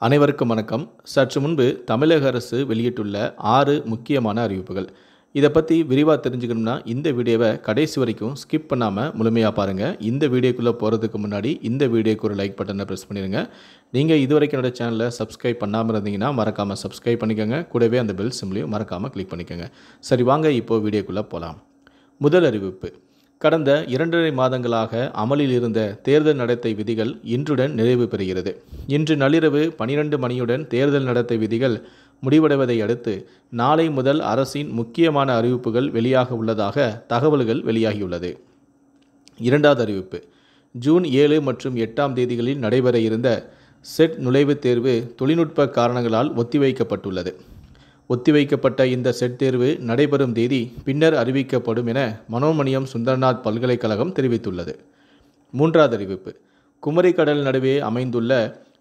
அனைவருக்கும் வணக்கம். சற்று முன்பு தமிழக அரசு வெளியிட்டுள்ள 6 முக்கியமான அறிவிப்புகள். இதை பற்றி விரிவாக தெரிஞ்சுக்கணும்னா இந்த வீடியோவை கடைசி வரைக்கும் ஸ்கிப் பண்ணாமல் முழுமையாக பாருங்கள். இந்த வீடியோக்குள்ளே போகிறதுக்கு முன்னாடி இந்த வீடியோக்கு ஒரு லைக் பட்டனை ப்ரெஸ் பண்ணிடுங்க. நீங்கள் இதுவரைக்கும் என்னோட சேனலை சப்ஸ்கிரைப் பண்ணாமல் இருந்தீங்கன்னா மறக்காமல் சப்ஸ்கிரைப் பண்ணிக்கோங்க. கூடவே அந்த பெல் சிம்லையும் மறக்காமல் கிளிக் பண்ணிக்கோங்க. சரி, வாங்க இப்போது வீடியோக்குள்ளே போகலாம். முதல் அறிவிப்பு. கடந்த 2.5 மாதங்களாக அமலில் இருந்த தேர்தல் நடத்தை விதிகள் இன்றுடன் நிறைவு பெறுகிறது. இன்று நள்ளிரவு 12 மணியுடன் தேர்தல் நடத்தை விதிகள் முடிவடைவதை அடுத்து நாளை முதல் அரசின் முக்கியமான அறிவிப்புகள் வெளியாக உள்ளதாக தகவல்கள் வெளியாகியுள்ளது. இரண்டாவது அறிவிப்பு. ஜூன் 7 மற்றும் 8ஆம் தேதிகளில் நடைபெற இருந்த செட் நுழைவுத் தேர்வு தொழில்நுட்ப காரணங்களால் ஒத்திவைக்கப்பட்டுள்ளது. ஒத்திவைக்கப்பட்ட இந்த செட் தேர்வு நடைபெறும் தேதி பின்னர் அறிவிக்கப்படும் என மனோன்மணியம் சுந்தரநாத் பல்கலைக்கழகம் தெரிவித்துள்ளது. மூன்றாவது அறிவிப்பு. குமரிக்கடல் நடுவே அமைந்துள்ள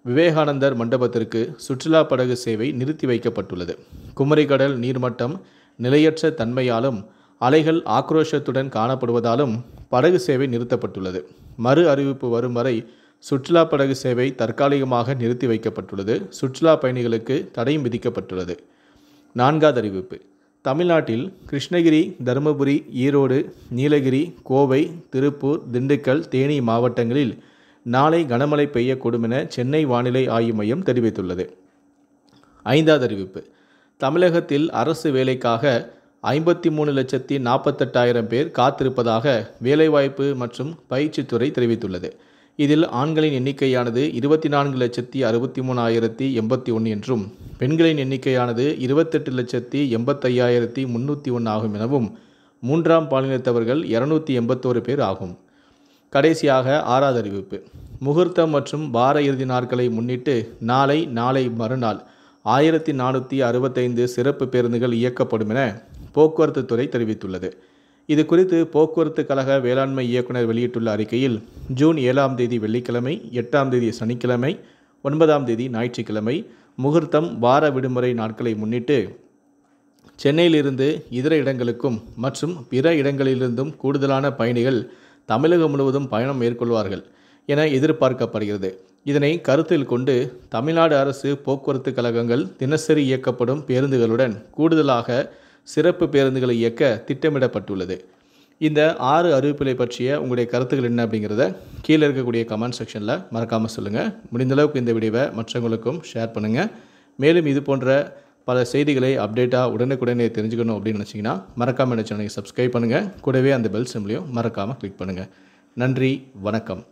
விவேகானந்தர் மண்டபத்திற்கு சுற்றுலா படகு சேவை நிறுத்தி வைக்கப்பட்டுள்ளது. குமரிக்கடல் நீர்மட்டம் நிலையற்ற தன்மையாலும் அலைகள் ஆக்ரோஷத்துடன் காணப்படுவதாலும் படகு சேவை நிறுத்தப்பட்டுள்ளது. மறு அறிவிப்பு வரும் வரை சுற்றுலா படகு சேவை தற்காலிகமாக நிறுத்தி வைக்கப்பட்டுள்ளது. சுற்றுலா பயணிகளுக்கு தடையும் விதிக்கப்பட்டுள்ளது. நான்காவது அறிவிப்பு. தமிழ்நாட்டில் கிருஷ்ணகிரி, தருமபுரி, ஈரோடு, நீலகிரி, கோவை, திருப்பூர், திண்டுக்கல், தேனி மாவட்டங்களில் நாளை கனமழை பெய்யக்கூடும் என சென்னை வானிலை ஆய்வு மையம் தெரிவித்துள்ளது. ஐந்தாவது அறிவிப்பு. தமிழகத்தில் அரசு வேலைக்காக 53,48,000 பேர் காத்திருப்பதாக வேலைவாய்ப்பு மற்றும் பயிற்சித்துறை தெரிவித்துள்ளது. இதில் ஆண்களின் எண்ணிக்கையானது 24,63,081 என்றும் பெண்களின் எண்ணிக்கையானது 28,85,301 ஆகும் எனவும் மூன்றாம் பாலினத்தவர்கள் 281 பேர் ஆகும். கடைசியாக ஆறாவது அறிவிப்பு. முகூர்த்தம் மற்றும் வார இறுதி நாட்களை முன்னிட்டு நாளை மறுநாள் 1465 சிறப்பு பேருந்துகள் இயக்கப்படும் என போக்குவரத்து துறை தெரிவித்துள்ளது. இது குறித்து போக்குவரத்து கழக வேளாண்மை இயக்குனர் வெளியிட்டுள்ள அறிக்கையில் ஜூன் 7ஆம் தேதி வெள்ளிக்கிழமை, 8ஆம் தேதி சனிக்கிழமை, 9ஆம் தேதி ஞாயிற்றுக்கிழமை முகூர்த்தம் வார விடுமுறை நாட்களை முன்னிட்டு சென்னையிலிருந்து இதர இடங்களுக்கும் மற்றும் பிற இடங்களிலிருந்தும் கூடுதலான பயணிகள் தமிழகம் முழுவதும் பயணம் மேற்கொள்வார்கள் என எதிர்பார்க்கப்படுகிறது. இதனை கருத்தில் கொண்டு தமிழ்நாடு அரசு போக்குவரத்து கழகங்கள் தினசரி இயக்கப்படும் பேருந்துகளுடன் கூடுதலாக சிறப்பு பேருந்துகளை இயக்க திட்டமிடப்பட்டுள்ளது. இந்த 6 அறிவிப்புகளை பற்றிய உங்களுடைய கருத்துக்கள் என்ன அப்படிங்கிறத கீழே இருக்கக்கூடிய கமெண்ட் செக்ஷனில் மறக்காமல் சொல்லுங்கள். முடிந்தளவுக்கு இந்த வீடியோவை மற்றவங்களுக்கும் ஷேர் பண்ணுங்கள். மேலும் இது போன்ற பல செய்திகளை அப்டேட்டாக உடனுக்குடனே தெரிஞ்சுக்கணும் அப்படின்னு நினச்சிங்கன்னா மறக்காமல் என்ன சேனலை சப்ஸ்கிரைப் பண்ணுங்கள். கூடவே அந்த பெல் சிம்லையும் மறக்காமல் கிளிக் பண்ணுங்கள். நன்றி, வணக்கம்.